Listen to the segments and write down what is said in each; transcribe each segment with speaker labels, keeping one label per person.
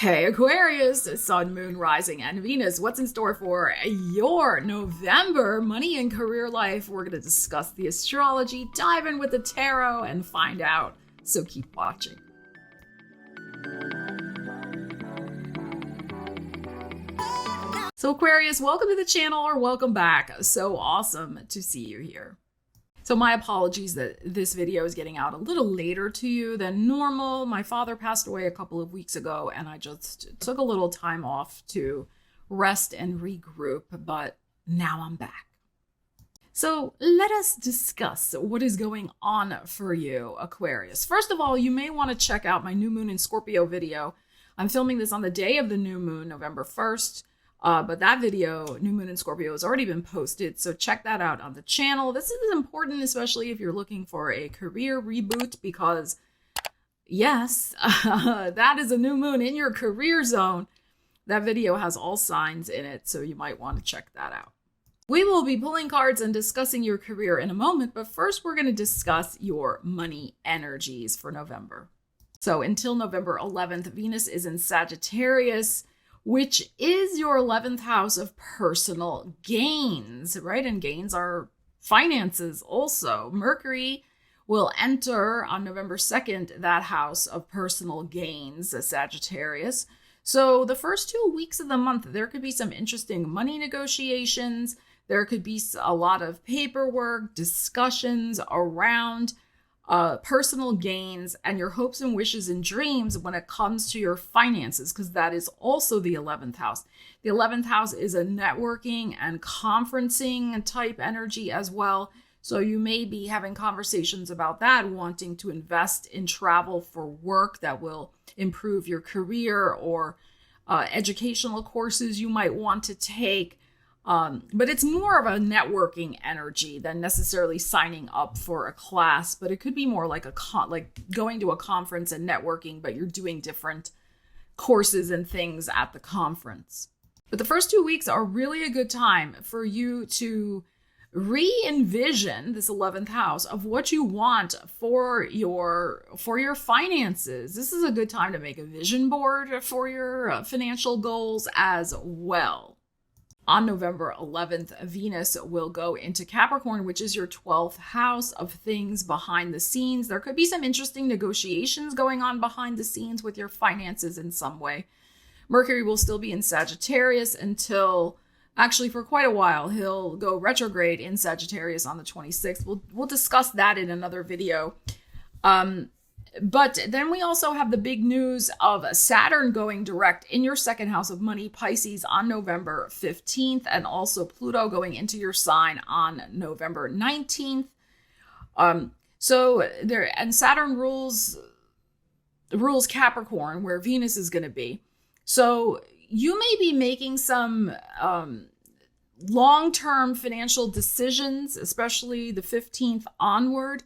Speaker 1: Hey Aquarius, Sun, Moon, Rising, and Venus. What's in store for your November money and career life? We're going to discuss the astrology, dive in with the tarot, and find out. So keep watching. So Aquarius, welcome to the channel or welcome back. So awesome to see you here. So my apologies that this video is getting out a little later to you than normal. My father passed away a couple of weeks ago and I just took a little time off to rest and regroup, but now I'm back. So let us discuss what is going on for you, Aquarius. First of all, you may want to check out my new moon in Scorpio video. I'm filming this on the day of the new moon, November 1st. But that video, New Moon in Scorpio, has already been posted, so check that out on the channel. This is important, especially if you're looking for a career reboot, because yes, that is a new moon in your career zone. That video has all signs in it, so you might want to check that out. We will be pulling cards and discussing your career in a moment, but first we're going to discuss your money energies for November. So until November 11th, Venus is in Sagittarius, which is your 11th house of personal gains, right? And gains are finances also. Mercury will enter on November 2nd, that house of personal gains, Sagittarius. So the first 2 weeks of the month, there could be some interesting money negotiations. There could be a lot of paperwork, discussions around personal gains and your hopes and wishes and dreams when it comes to your finances, because that is also the 11th house. The 11th house is a networking and conferencing type energy as well. So you may be having conversations about that, wanting to invest in travel for work that will improve your career, or educational courses you might want to take. But it's more of a networking energy than necessarily signing up for a class, but it could be more like like going to a conference and networking, but you're doing different courses and things at the conference. But the first 2 weeks are really a good time for you to re-envision this 11th house of what you want for your finances. This is a good time to make a vision board for your financial goals as well. On November 11th, Venus will go into Capricorn, which is your 12th house of things behind the scenes. There could be some interesting negotiations going on behind the scenes with your finances in some way. Mercury will still be in Sagittarius until, actually for quite a while, he'll go retrograde in Sagittarius on the 26th. We'll discuss that in another video. But then we also have the big news of Saturn going direct in your second house of money, Pisces, on November 15th, and also Pluto going into your sign on November 19th. And Saturn rules Capricorn, where Venus is going to be. So you may be making some long-term financial decisions, especially the 15th onward,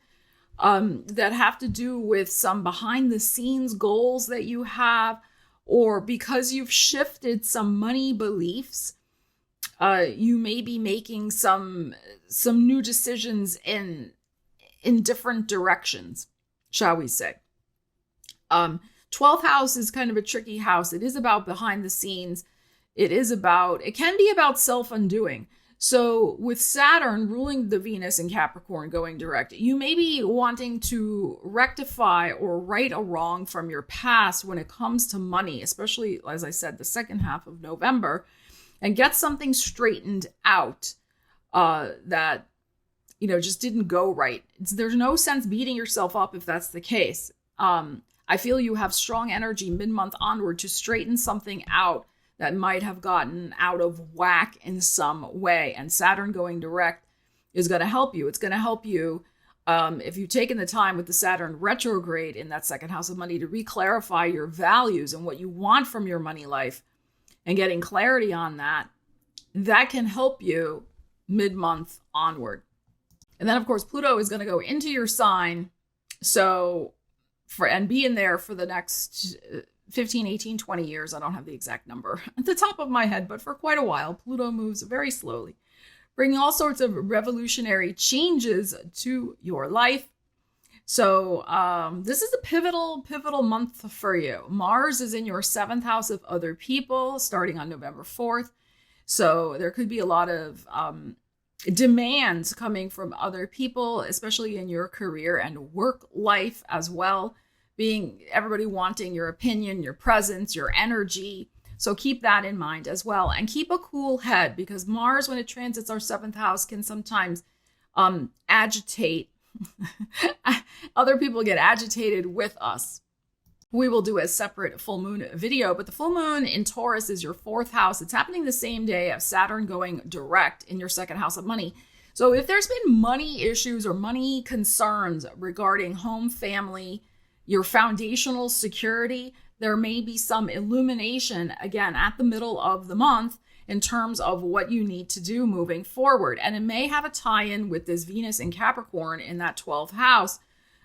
Speaker 1: that have to do with some behind the scenes goals that you have, or because you've shifted some money beliefs, you may be making some new decisions in different directions, shall we say. 12th house is kind of a tricky house. It is about behind the scenes. It can be about self-undoing. So with Saturn ruling the Venus in Capricorn going direct, you may be wanting to rectify or right a wrong from your past when it comes to money, especially, as I said, the second half of November, and get something straightened out that, just didn't go right. There's no sense beating yourself up if that's the case. I feel you have strong energy mid-month onward to straighten something out that might have gotten out of whack in some way. And Saturn going direct is going to help you. It's going to help you if you've taken the time with the Saturn retrograde in that second house of money to re-clarify your values and what you want from your money life and getting clarity on that. That can help you mid-month onward. And then, of course, Pluto is going to go into your sign. And be in there for the next 15, 18, 20 years. I don't have the exact number at the top of my head, but for quite a while, Pluto moves very slowly, bringing all sorts of revolutionary changes to your life. So this is a pivotal month for you. Mars is in your 7th house of other people starting on November 4th. So there could be a lot of demands coming from other people, especially in your career and work life as well. Being everybody wanting your opinion, your presence, your energy. So keep that in mind as well. And keep a cool head, because Mars, when it transits our 7th house, can sometimes agitate. Other people get agitated with us. We will do a separate full moon video, but the full moon in Taurus is your 4th house. It's happening the same day of Saturn going direct in your 2nd house of money. So if there's been money issues or money concerns regarding home, family, your foundational security, there may be some illumination again at the middle of the month in terms of what you need to do moving forward. And it may have a tie-in with this Venus in Capricorn in that 12th house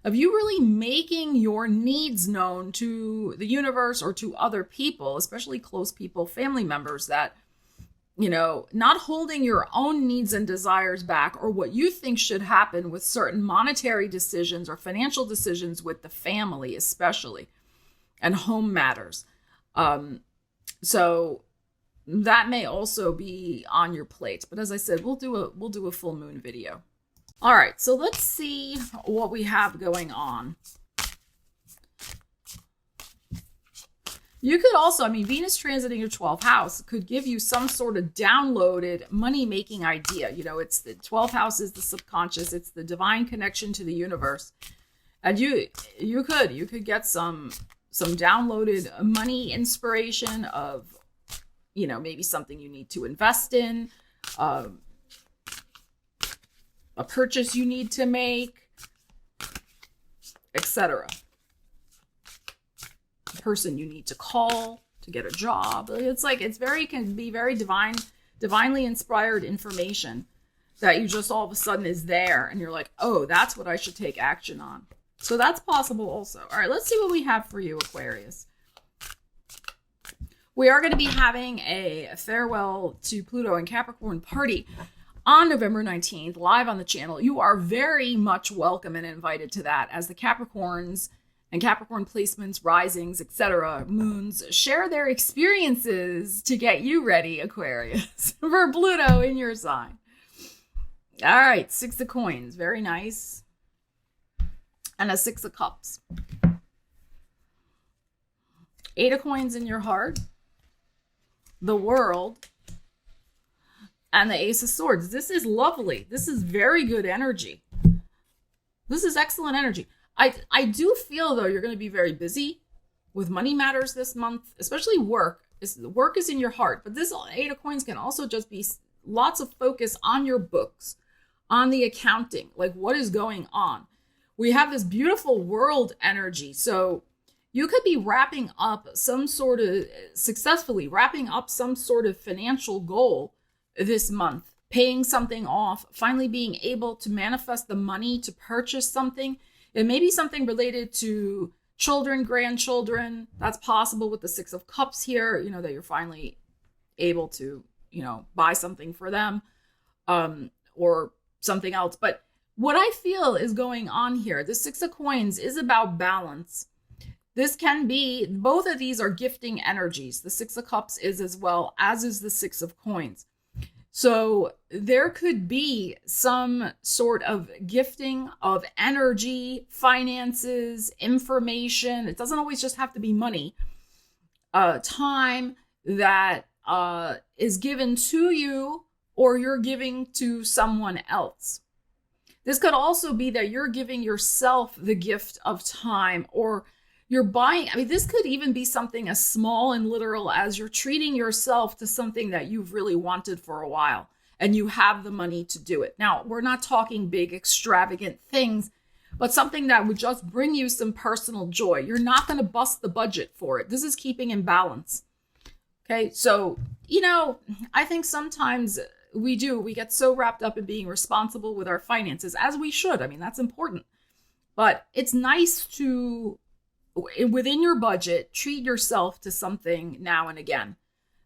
Speaker 1: of you really making your needs known to the universe or to other people, especially close people, family members, that, you know, not holding your own needs and desires back or what you think should happen with certain monetary decisions or financial decisions with the family, especially, and home matters. So that may also be on your plate. But as I said, we'll do a full moon video. All right, so let's see what we have going on. You could also, I mean, Venus transiting your 12th house could give you some sort of downloaded money-making idea. You know, it's the 12th house is the subconscious. It's the divine connection to the universe. And you could get some downloaded money inspiration of, you know, maybe something you need to invest in, a purchase you need to make, etc. Person you need to call to get a job. It's like can be very divinely inspired information that you just all of a sudden is there and you're like, oh, that's what I should take action on. So that's possible also. All right, let's see what we have for you, Aquarius. We are going to be having a farewell to Pluto and Capricorn party on November 19th, live on the channel. You are very much welcome and invited to that, as the Capricorns and Capricorn placements, risings, etc., moons share their experiences to get you ready, Aquarius, for Pluto in your sign. All right, 6 of coins, very nice. And a 6 of cups. 8 of coins in your heart, the world, and the Ace of Swords. This is lovely. This is very good energy. This is excellent energy. I do feel, though, you're going to be very busy with money matters this month, especially work. Work is in your heart, but this 8 of coins can also just be lots of focus on your books, on the accounting, like what is going on. We have this beautiful world energy. So you could be successfully wrapping up some sort of financial goal this month, paying something off, finally being able to manifest the money to purchase something. It may be something related to children, grandchildren. That's possible with the 6 of cups here, you know, that you're finally able to, you know, buy something for them, or something else. But what I feel is going on here, the 6 of coins is about balance. This can be, both of these are gifting energies. The 6 of cups is as well, as is the 6 of coins. So there could be some sort of gifting of energy, finances, information. It doesn't always just have to be money. Time that is given to you or you're giving to someone else. This could also be that you're giving yourself the gift of time, or you're buying. I mean, this could even be something as small and literal as you're treating yourself to something that you've really wanted for a while and you have the money to do it. Now, we're not talking big, extravagant things, but something that would just bring you some personal joy. You're not going to bust the budget for it. This is keeping in balance. Okay, so, you know, I think sometimes we get so wrapped up in being responsible with our finances, as we should. I mean, that's important. But it's nice to, within your budget, treat yourself to something now and again,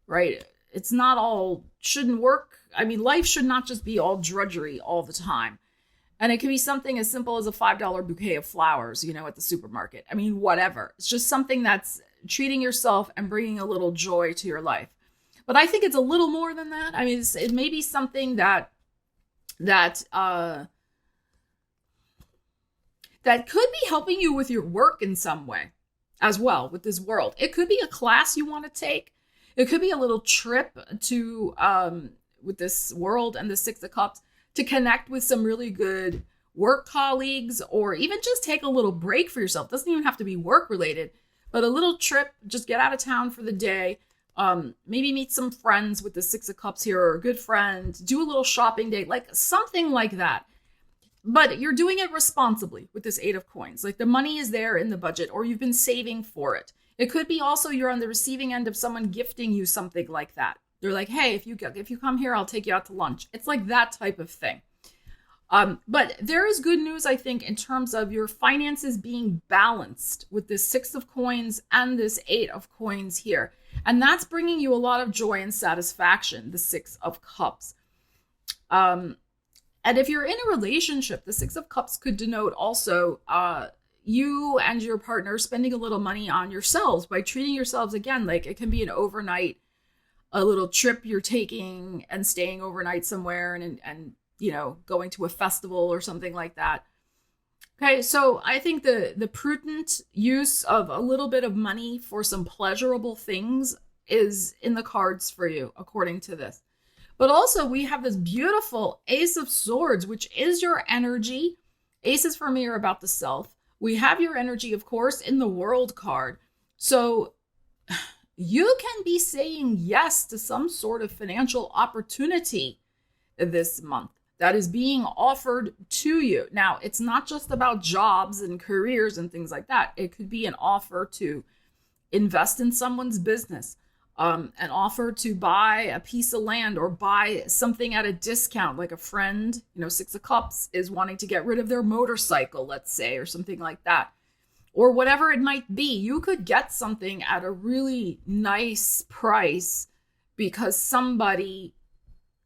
Speaker 1: right? It's not all, shouldn't work. I mean, life should not just be all drudgery all the time. And it could be something as simple as a $5 bouquet of flowers, at the supermarket. I mean, whatever. It's just something that's treating yourself and bringing a little joy to your life. But I think it's a little more than that. I mean, it may be something that could be helping you with your work in some way as well with this world. It could be a class you want to take. It could be a little trip to, with this world and the Six of Cups, to connect with some really good work colleagues, or even just take a little break for yourself. It doesn't even have to be work related, but a little trip, just get out of town for the day. Maybe meet some friends with the Six of Cups here, or a good friend, do a little shopping day, like something like that. But you're doing it responsibly with this Eight of Coins. Like the money is there in the budget, or you've been saving for it. It could be also you're on the receiving end of someone gifting you something like that. They're like, hey, if you come here, I'll take you out to lunch. It's like that type of thing. But there is good news, I think, in terms of your finances being balanced with this Six of Coins and this Eight of Coins here. And that's bringing you a lot of joy and satisfaction, the Six of Cups. And if you're in a relationship, the Six of Cups could denote also you and your partner spending a little money on yourselves by treating yourselves, again, like it can be an overnight, a little trip you're taking and staying overnight somewhere and going to a festival or something like that. Okay, so I think the prudent use of a little bit of money for some pleasurable things is in the cards for you, according to this. But also we have this beautiful Ace of Swords, which is your energy. Aces for me are about the self. We have your energy, of course, in the World card. So you can be saying yes to some sort of financial opportunity this month that is being offered to you. Now, it's not just about jobs and careers and things like that. It could be an offer to invest in someone's business, an offer to buy a piece of land or buy something at a discount, like a friend, Six of Cups is wanting to get rid of their motorcycle, let's say, or something like that. Or whatever it might be, you could get something at a really nice price because somebody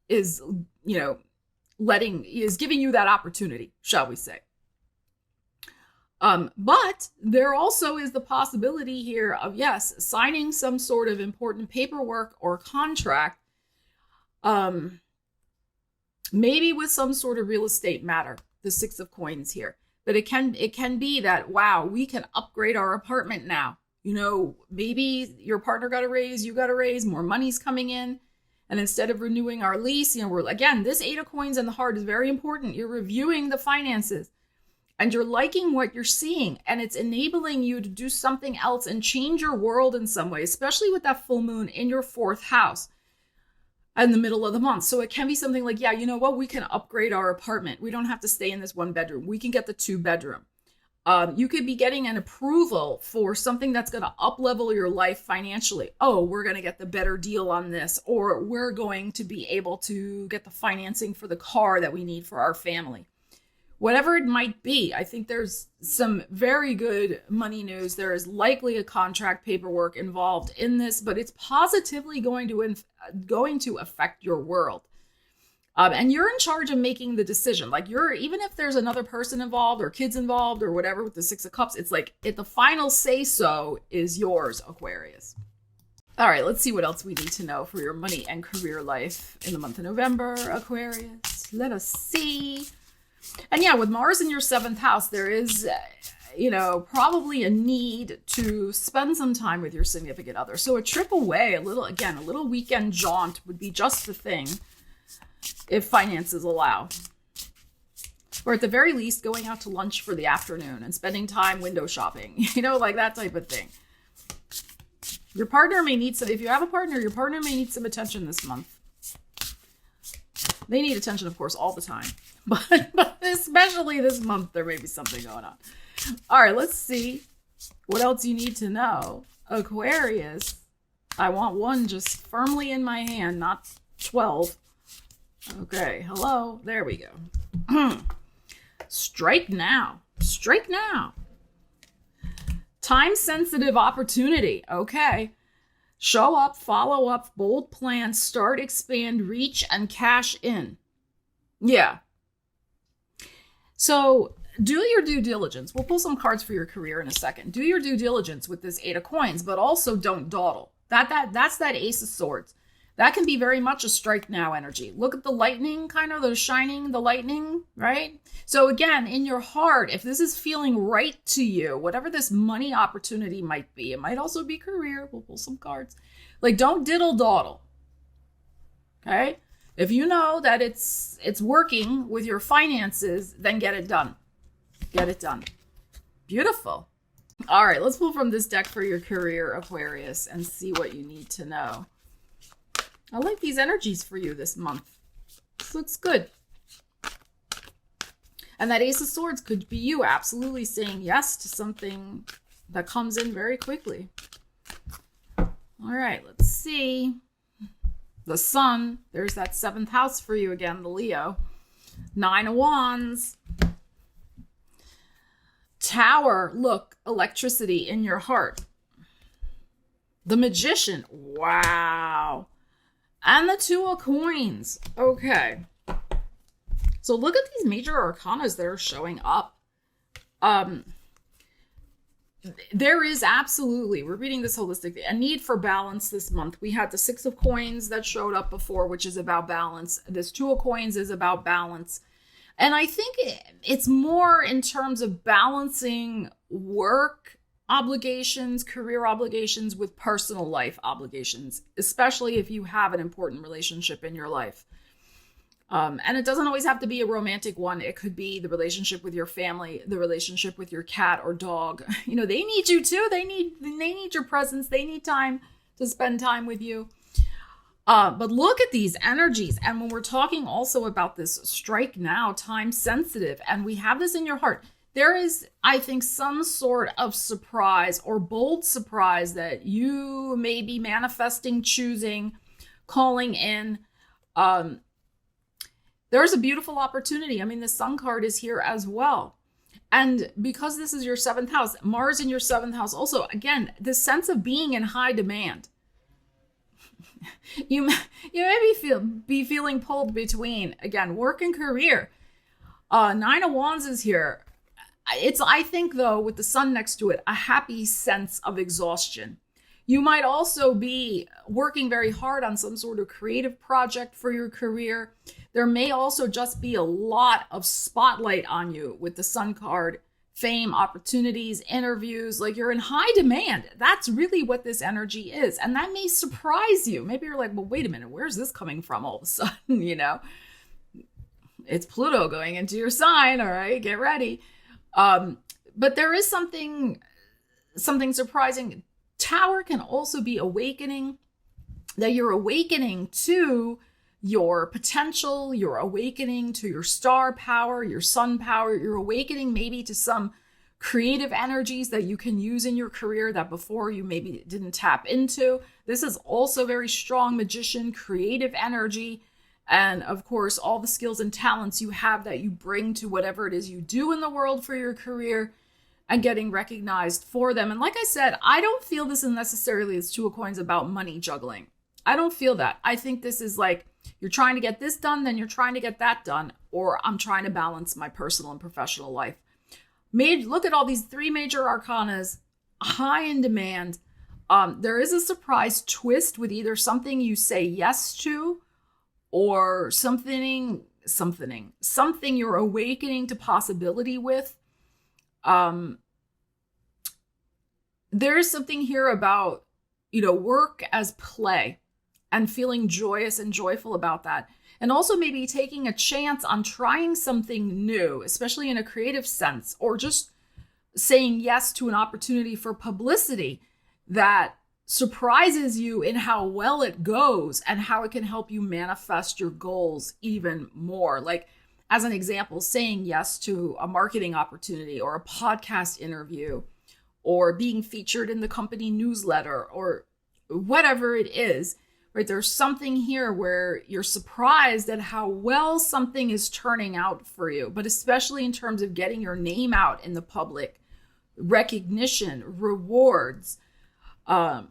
Speaker 1: is, is giving you that opportunity, shall we say. But there also is the possibility here of, yes, signing some sort of important paperwork or contract, maybe with some sort of real estate matter, the Six of Coins here. But it can be that, wow, we can upgrade our apartment now. Maybe your partner got a raise, you got a raise, more money's coming in. And instead of renewing our lease, this Eight of Coins in the heart is very important. You're reviewing the finances and you're liking what you're seeing, and it's enabling you to do something else and change your world in some way, especially with that full moon in your fourth house in the middle of the month. So it can be something like, yeah, you know what? We can upgrade our apartment. We don't have to stay in this one bedroom. We can get the 2-bedroom. You could be getting an approval for something that's going to up-level your life financially. Oh, we're going to get the better deal on this, or we're going to be able to get the financing for the car that we need for our family. Whatever it might be, I think there's some very good money news. There is likely a contract paperwork involved in this, but it's positively going to affect your world. And you're in charge of making the decision. Like even if there's another person involved or kids involved or whatever with the Six of Cups, it's like the final say so is yours, Aquarius. All right, let's see what else we need to know for your money and career life in the month of November, Aquarius. Let us see. And yeah, with Mars in your 7th house, there is, probably a need to spend some time with your significant other. So a trip away, a little weekend jaunt would be just the thing if finances allow. Or at the very least, going out to lunch for the afternoon and spending time window shopping, like that type of thing. Your partner may need if you have a partner, your partner may need some attention this month. They need attention, of course, all the time. But especially this month, there may be something going on. All right, let's see what else you need to know. Aquarius, I want one just firmly in my hand, not 12. Okay, hello. There we go. Strike now. Strike now. Time-sensitive opportunity. Okay. Show up, follow up, bold plan, start, expand, reach, and cash in. Yeah. So do your due diligence. We'll pull some cards for your career in a second. Do your due diligence with this Eight of Coins, but also don't dawdle. That's that Ace of Swords. That can be very much a strike now energy. Look at the lightning, kind of the shining, the lightning, right? So again, in your heart, if this is feeling right to you, whatever this money opportunity might be, it might also be career. We'll pull some cards. Like, don't diddle dawdle. Okay? If you know that it's working with your finances, then get it done. Get it done. Beautiful. All right, let's pull from this deck for your career, Aquarius, and see what you need to know. I like these energies for you this month. This looks good. And that Ace of Swords could be you absolutely saying yes to something that comes in very quickly. All right, let's see. The Sun, there's that 7th house for you again, the Leo. 9 of Wands. Tower, look, electricity in your heart. The Magician, wow. And the 2 of Coins. Okay. So look at these major arcanas that are showing up. There is absolutely, we're reading this holistically, a need for balance this month. We had the 6 of Coins that showed up before, which is about balance. This 2 of Coins is about balance. And I think it's more in terms of balancing work obligations, career obligations with personal life obligations, especially if you have an important relationship in your life. And it doesn't always have to be a romantic one. It could be the relationship with your family, the relationship with your cat or dog. You know, they need you too. They need your presence. They need time to spend time with you. But look at these energies. And when we're talking also about this strike now, time sensitive, and we have this in your heart, there is, I think, some sort of surprise or bold surprise that you may be manifesting, choosing, calling in. There's a beautiful opportunity. I mean, the Sun card is here as well. And because this is your 7th house, Mars in your 7th house also, again, the sense of being in high demand. You may be feeling pulled between, again, work and career. 9 of Wands is here. It's, I think, though, with the Sun next to it, a happy sense of exhaustion. You might also be working very hard on some sort of creative project for your career. There may also just be a lot of spotlight on you with the Sun card, fame, opportunities, interviews, like you're in high demand. That's really what this energy is. And that may surprise you. Maybe you're like, well, wait a minute, where's this coming from all of a sudden, you know? It's Pluto going into your sign, all right, get ready. But there is something surprising. Tower can also be awakening, that you're awakening to your potential, you're awakening to your star power, your sun power, you're awakening maybe to some creative energies that you can use in your career that before you maybe didn't tap into. This is also very strong Magician, creative energy. And of course, all the skills and talents you have that you bring to whatever it is you do in the world for your career and getting recognized for them. And like I said, I don't feel this is necessarily as 2 of Coins about money juggling. I don't feel that. I think this is like, you're trying to get this done, then you're trying to get that done, or I'm trying to balance my personal and professional life. Look at all these 3 major arcanas, high in demand. There is a surprise twist with either something you say yes to or something you're awakening to possibility with. There is something here about, work as play and feeling joyous and joyful about that. And also maybe taking a chance on trying something new, especially in a creative sense, or just saying yes to an opportunity for publicity that surprises you in how well it goes and how it can help you manifest your goals even more. Like, as an example, saying yes to a marketing opportunity or a podcast interview or being featured in the company newsletter or whatever it is, right? There's something here where you're surprised at how well something is turning out for you, but especially in terms of getting your name out in the public, recognition, rewards. I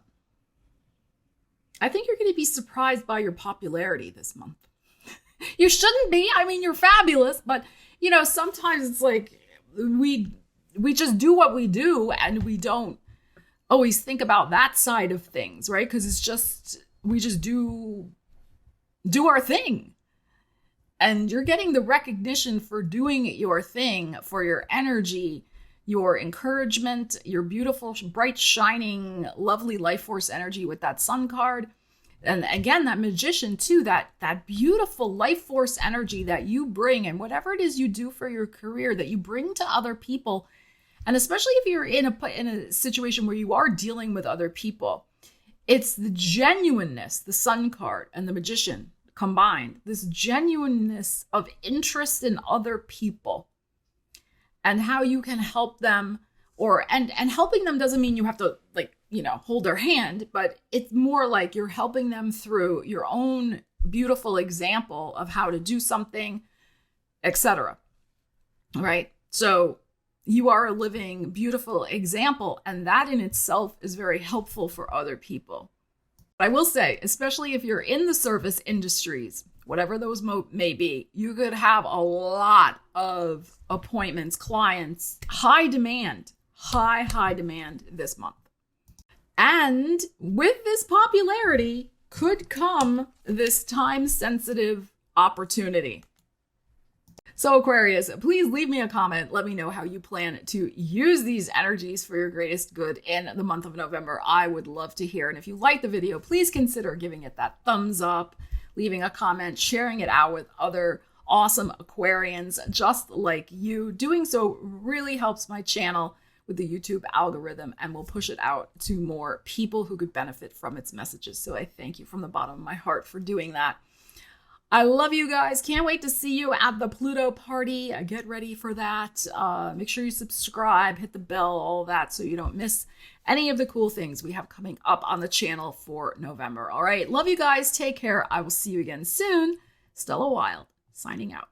Speaker 1: think you're going to be surprised by your popularity this month. You shouldn't be. I mean, you're fabulous, but you know, sometimes it's like we just do what we do and we don't always think about that side of things, right? Because it's just, we just do our thing. And you're getting the recognition for doing your thing, for your energy, your encouragement, your beautiful, bright, shining, lovely life force energy with that sun card. And again, that magician too, that beautiful life force energy that you bring, and whatever it is you do for your career that you bring to other people. And especially if you're in a situation where you are dealing with other people, it's the genuineness, the sun card and the magician combined, this genuineness of interest in other people and how you can help them, and helping them doesn't mean you have to, like, you know, hold their hand, but it's more like you're helping them through your own beautiful example of how to do something, etc. Right? So you are a living, beautiful example, and that in itself is very helpful for other people. I will say, especially if you're in the service industries, whatever those may be, you could have a lot of appointments, clients, high demand this month. And with this popularity could come this time-sensitive opportunity. So Aquarius, please leave me a comment. Let me know how you plan to use these energies for your greatest good in the month of November. I would love to hear. And if you like the video, please consider giving it that thumbs up, leaving a comment, sharing it out with other awesome Aquarians just like you. Doing so really helps my channel with the YouTube algorithm and will push it out to more people who could benefit from its messages. So I thank you from the bottom of my heart for doing that. I love you guys. Can't wait to see you at the Pluto party. Get ready for that. Make sure you subscribe, hit the bell, all that, so you don't miss any of the cool things we have coming up on the channel for November. All right. Love you guys. Take care. I will see you again soon. Stella Wilde, signing out.